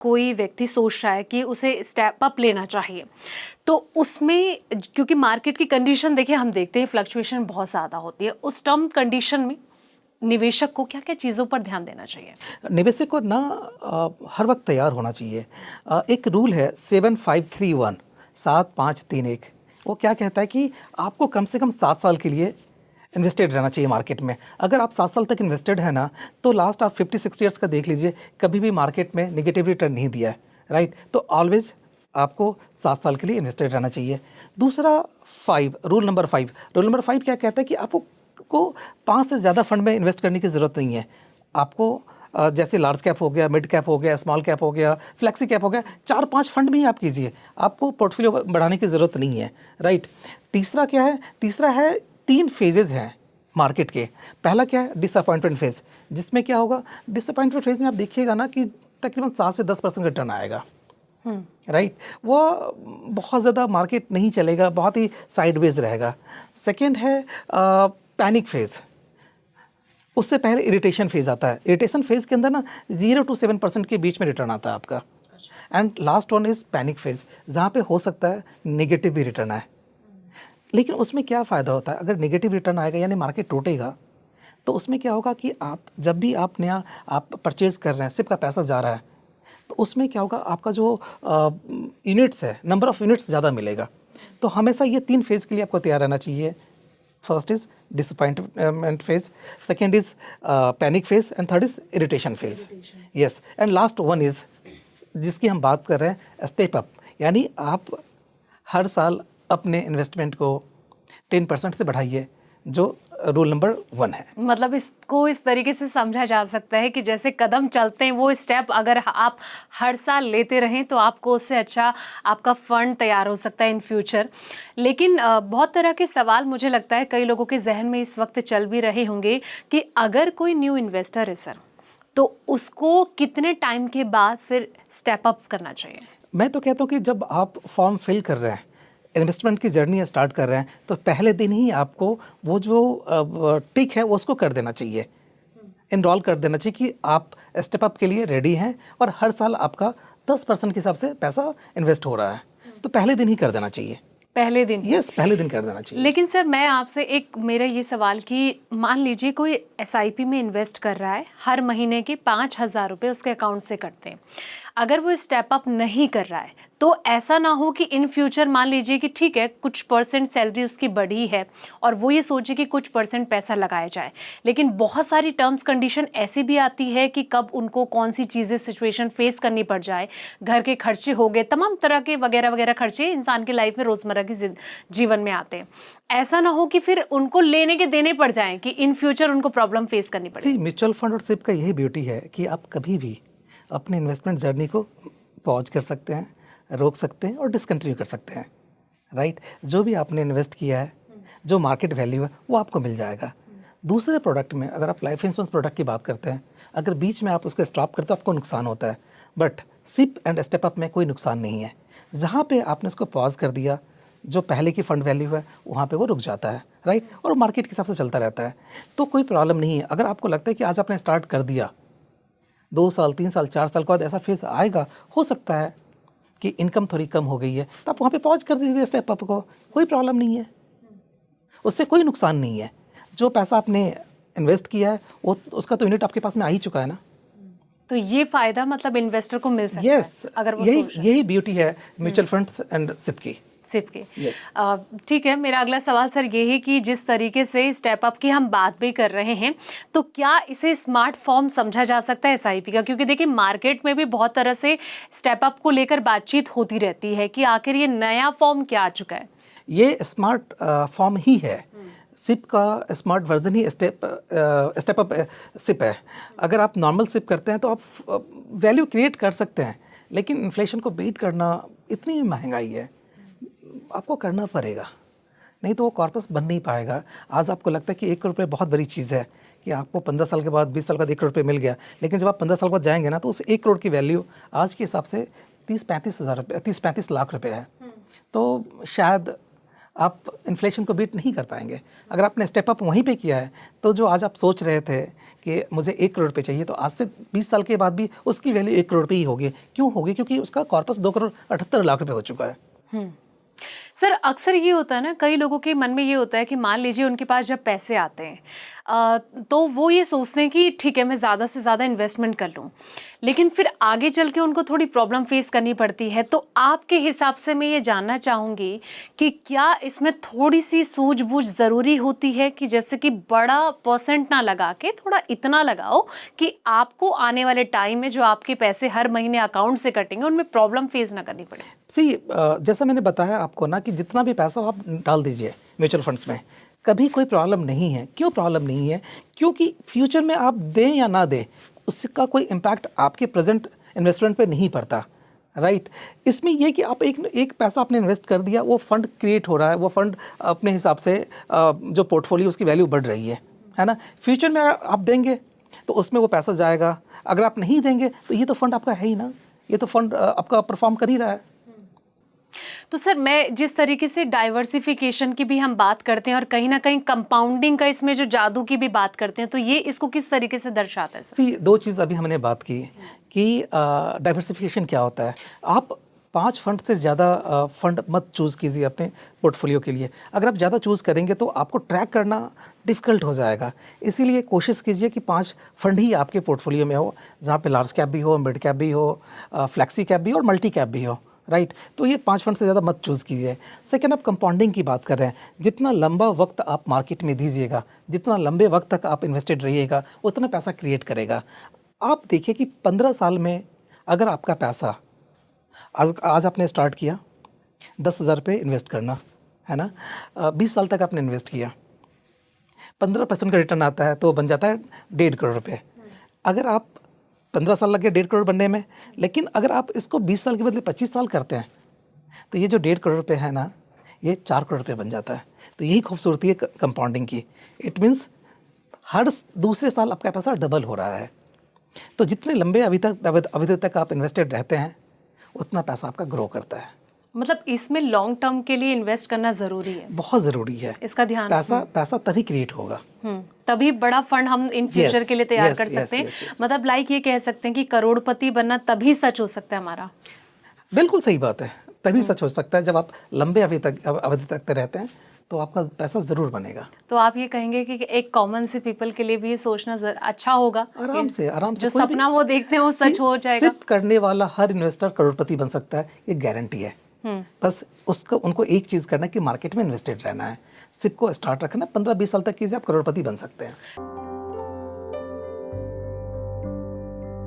कोई व्यक्ति सोच रहा है कि उसे स्टेप अप लेना चाहिए, तो उसमें क्योंकि मार्केट की कंडीशन देखिए, हम देखते हैं फ्लक्चुएशन बहुत ज़्यादा होती है, उस टर्म कंडीशन में निवेशक को क्या क्या चीज़ों पर ध्यान देना चाहिए? निवेशक को ना हर वक्त तैयार होना चाहिए। एक रूल है 7531, 7531। वो क्या कहता है कि आपको कम से कम 7 साल के लिए इन्वेस्टेड रहना चाहिए मार्केट में। अगर आप 7 साल तक इन्वेस्टेड है ना, तो लास्ट आप 50-60 ईयर्स का देख लीजिए, कभी भी मार्केट में नेगेटिव रिटर्न नहीं दिया है, राइट। तो ऑलवेज आपको 7 साल के लिए इन्वेस्टेड रहना चाहिए। दूसरा रूल नंबर 5 क्या कहता है कि आपको 5 से ज़्यादा फंड में इन्वेस्ट करने की ज़रूरत नहीं है। आपको जैसे लार्ज कैप हो गया, मिड कैप हो गया, स्मॉल कैप हो गया, फ्लेक्सी कैप हो गया, 4-5 फंड में ही आप कीजिए, आपको पोर्टफोलियो बढ़ाने की ज़रूरत नहीं है, राइट। तीसरा क्या है? तीसरा है 3 फेजेज़ हैं मार्केट के। पहला क्या है? डिसअपॉइंटमेंट फेज़, जिसमें क्या होगा, डिसअपॉइंटमेंट फेज़ में आप देखिएगा ना कि तकरीबन 7 से 10% रिटर्न आएगा, राइट। वो बहुत ज़्यादा मार्केट नहीं चलेगा, बहुत ही साइडवेज रहेगा। सेकेंड है पैनिक फेज़, उससे पहले इरिटेशन फेज़ आता है। इरिटेशन फेज़ के अंदर ना 0 to 7% के बीच में रिटर्न आता है आपका। And last one is panic phase, जहाँ पे हो सकता है नेगेटिव भी रिटर्न आए। लेकिन उसमें क्या फ़ायदा होता है, अगर नेगेटिव रिटर्न आएगा यानी मार्केट टूटेगा, तो उसमें क्या होगा कि आप जब भी आप नया परचेज़ कर रहे हैं, सिर्फ का पैसा जा रहा है, तो उसमें क्या होगा, आपका जो यूनिट्स है, नंबर ऑफ़ यूनिट्स ज़्यादा मिलेगा। तो हमेशा ये 3 फेज़ के लिए आपको तैयार रहना चाहिए। First is disappointment phase, second is panic phase, and third is irritation phase. Yes, and last one is जिसकी हम बात कर रहे हैं, स्टेप अप, यानी आप हर साल अपने इन्वेस्टमेंट को 10% से बढ़ाइए, जो रूल नंबर 1 है। मतलब इसको इस तरीके से समझा जा सकता है कि जैसे कदम चलते हैं वो स्टेप अगर आप हर साल लेते रहें तो आपको उससे अच्छा आपका फंड तैयार हो सकता है इन फ्यूचर। लेकिन बहुत तरह के सवाल मुझे लगता है कई लोगों के जहन में इस वक्त चल भी रहे होंगे कि अगर कोई न्यू इन्वेस्टर है सर, तो उसको कितने टाइम के बाद फिर स्टेप अप करना चाहिए? मैं तो कहता हूँ कि जब आप फॉर्म फिल कर रहे हैं, इन्वेस्टमेंट की जर्नी स्टार्ट कर रहे हैं, तो पहले दिन ही आपको वो जो टिक है वो उसको कर देना चाहिए, इनरोल कर देना चाहिए कि आप स्टेप अप के लिए रेडी हैं और हर साल आपका 10% के हिसाब से पैसा इन्वेस्ट हो रहा है, तो पहले दिन ही कर देना चाहिए। पहले दिन? यस, पहले दिन कर देना चाहिए। लेकिन सर मैं आपसे एक मेरा ये सवाल कि मान लीजिए कोई एसआईपी में इन्वेस्ट कर रहा है, हर महीने के 5,000 रुपये उसके अकाउंट से कटते हैं, अगर वो स्टेप अप नहीं कर रहा है तो ऐसा ना हो कि इन फ्यूचर मान लीजिए कि ठीक है कुछ परसेंट सैलरी उसकी बढ़ी है और वो ये सोचे कि कुछ परसेंट पैसा लगाया जाए, लेकिन बहुत सारी टर्म्स कंडीशन ऐसी भी आती है कि कब उनको कौन सी चीज़ें सिचुएशन फेस करनी पड़ जाए, घर के खर्चे हो गए, तमाम तरह के वगैरह वगैरह खर्चे इंसान की लाइफ में रोज़मर्रा की जीवन में आते हैं, ऐसा ना हो कि फिर उनको लेने के देने पड़ जाएं कि इन फ्यूचर उनको प्रॉब्लम फेस करनी पड़े। म्यूचुअल फंड और सिप का यही ब्यूटी है कि आप कभी भी अपने इन्वेस्टमेंट जर्नी को पॉज कर सकते हैं, रोक सकते हैं और डिसकंटिन्यू कर सकते हैं, राइट। जो भी आपने इन्वेस्ट किया है, जो मार्केट वैल्यू है, वो आपको मिल जाएगा। दूसरे प्रोडक्ट में अगर आप लाइफ इंश्योरेंस प्रोडक्ट की बात करते हैं, अगर बीच में आप उसको स्टॉप करते हो आपको नुकसान होता है, but SIP and step up में कोई नुकसान नहीं है। जहाँ पे आपने उसको पॉज कर दिया, जो पहले की फंड वैल्यू है वहाँ पे वो रुक जाता है, राइट, और मार्केट के हिसाब से चलता रहता है, तो कोई प्रॉब्लम नहीं है। अगर आपको लगता है कि आज आपने स्टार्ट कर दिया, 2 साल 3 साल 4 साल के बाद ऐसा फेज आएगा, हो सकता है कि इनकम थोड़ी कम हो गई है, तो आप वहाँ पे पॉज कर दीजिए स्टेप अप को, कोई प्रॉब्लम नहीं है, उससे कोई नुकसान नहीं है। जो पैसा आपने इन्वेस्ट किया है वो उसका तो यूनिट आपके पास में आ ही चुका है ना। तो ये फायदा मतलब इन्वेस्टर को मिल सकता yes, है अगर वो यही ब्यूटी है म्यूचुअल फंड्स एंड सिप की। ठीक है, मेरा अगला सवाल सर ये है कि जिस तरीके से स्टेप अप की हम बात भी कर रहे हैं, तो क्या इसे स्मार्ट फॉर्म समझा जा सकता है एसआईपी का? क्योंकि देखिए मार्केट में भी बहुत तरह से स्टेप अप को लेकर बातचीत होती रहती है कि आखिर ये नया फॉर्म क्या आ चुका है। ये स्मार्ट फॉर्म ही है, सिप का स्मार्ट वर्जन ही स्टेप अप सिप है। अगर आप नॉर्मल सिप करते हैं तो आप वैल्यू क्रिएट कर सकते हैं, लेकिन इन्फ्लेशन को बीट करना, इतनी महंगाई है, आपको करना पड़ेगा, नहीं तो वो कॉर्पस बन नहीं पाएगा। आज आपको लगता है कि 1 करोड़ रुपये बहुत बड़ी चीज़ है कि आपको 15 साल के बाद 20 साल के बाद 1 करोड़ रुपये मिल गया, लेकिन जब आप 15 साल बाद जाएंगे ना तो उस 1 करोड़ की वैल्यू आज के हिसाब से 30-35 लाख रुपये है। तो शायद आप इन्फ्लेशन को बीट नहीं कर पाएंगे। अगर आपने स्टेप अप वहीं पे किया है तो जो आज आप सोच रहे थे कि मुझे 1 करोड़ पे चाहिए, तो आज से 20 साल के बाद भी उसकी वैल्यू 1 करोड़ पे ही होगी। क्यों होगी? क्योंकि उसका कॉर्पस 2 करोड़ 78 लाख रुपए हो चुका है। सर अक्सर ये होता है ना, कई लोगों के मन में ये होता है कि मान लीजिए उनके पास जब पैसे आते हैं तो वो ये सोचते हैं कि ठीक है मैं ज़्यादा से ज़्यादा इन्वेस्टमेंट कर लूँ, लेकिन फिर आगे चल के उनको थोड़ी प्रॉब्लम फेस करनी पड़ती है। तो आपके हिसाब से मैं ये जानना चाहूँगी कि क्या इसमें थोड़ी सी सूझबूझ ज़रूरी होती है कि जैसे कि बड़ा परसेंट ना लगा के थोड़ा इतना लगाओ कि आपको आने वाले टाइम में जो आपके पैसे हर महीने अकाउंट से कटेंगे उनमें प्रॉब्लम फेस ना करनी पड़े? जैसा मैंने बताया आपको ना कि जितना भी पैसा आप डाल दीजिए म्यूचुअल फंड्स में, कभी कोई प्रॉब्लम नहीं है। क्यों प्रॉब्लम नहीं है? क्योंकि फ्यूचर में आप दें या ना दें उसका कोई इम्पैक्ट आपके प्रेजेंट इन्वेस्टमेंट पे नहीं पड़ता, राइट। इसमें यह कि आप एक पैसा आपने इन्वेस्ट कर दिया, वो फंड क्रिएट हो रहा है, वो फंड अपने हिसाब से जो पोर्टफोलियो उसकी वैल्यू बढ़ रही है ना। फ्यूचर में अगर आप देंगे तो उसमें वो पैसा जाएगा, अगर आप नहीं देंगे तो ये तो फंड आपका है ही ना, ये तो फंड आपका परफॉर्म कर ही रहा है। तो सर मैं जिस तरीके से डाइवर्सिफिकेशन की भी हम बात करते हैं और कहीं ना कहीं कंपाउंडिंग का इसमें जो जादू की भी बात करते हैं, तो ये इसको किस तरीके से दर्शाता है सर? 2 चीज़ अभी हमने बात की कि डाइवर्सिफिकेशन क्या होता है। आप 5 फंड से ज़्यादा फंड मत चूज़ कीजिए अपने पोर्टफोलियो के लिए। अगर आप ज़्यादा चूज़ करेंगे तो आपको ट्रैक करना डिफ़िकल्ट हो जाएगा। इसीलिए कोशिश कीजिए कि 5 फंड ही आपके पोर्टफोलियो में हो, जहाँ पे लार्ज कैप भी हो, मिड कैप भी हो, फ्लैक्सी कैप भी हो और मल्टी कैप भी हो, राइट। तो ये 5 फंड से ज़्यादा मत चूज़ कीजिए। सेकेंड, आप कंपाउंडिंग की बात कर रहे हैं। जितना लंबा वक्त आप मार्केट में दीजिएगा, जितना लंबे वक्त तक आप इन्वेस्टेड रहिएगा, उतना पैसा क्रिएट करेगा। आप देखिए कि 15 साल में अगर आपका पैसा आज आपने स्टार्ट किया 10,000 रुपये इन्वेस्ट करना, है ना, 20 साल तक आपने इन्वेस्ट किया, 15% का रिटर्न आता है तो बन जाता है 1.5 करोड़ रुपये। अगर आप 15 साल लग गए 1.5 करोड़ बनने में, लेकिन अगर आप इसको 20 साल के बदले 25 साल करते हैं तो ये जो 1.5 करोड़ रुपये है ना, ये 4 करोड़ रुपये बन जाता है। तो यही खूबसूरती है कंपाउंडिंग की। इट मीन्स हर दूसरे साल आपका पैसा डबल हो रहा है। तो जितने लंबे अवधि तक आप इन्वेस्टेड रहते हैं उतना पैसा आपका ग्रो करता है। मतलब इसमें लॉन्ग टर्म के लिए इन्वेस्ट करना ज़रूरी है, बहुत ज़रूरी है। इसका ध्यान पैसा तभी क्रिएट होगा, तभी बड़ा फंड हम इन फ्यूचर के लिए तैयार कर सकते हैं। मतलब लाइक ये कह सकते हैं कि करोड़पति बनना तभी सच हो सकता है हमारा। बिल्कुल सही बात है, तभी सच हो सकता है जब आप लंबे अवधि तक रहते हैं तो आपका पैसा ज़रूर बनेगा। तो आप ये कहेंगे कि एक कॉमन से पीपल के लिए भी ये सोचना अच्छा होगा, आराम से जो सपना वो देखते हैं वो सच हो जाएगा। सिप करने वाला हर इन्वेस्टर करोड़पति बन सकता है, ये गारंटी है। बस उनको एक चीज़ करना है कि मार्केट में इन्वेस्टेड रहना है। सिप को स्टार्ट रखना, 15-20 साल तक कीजिए, आप करोड़पति बन सकते हैं।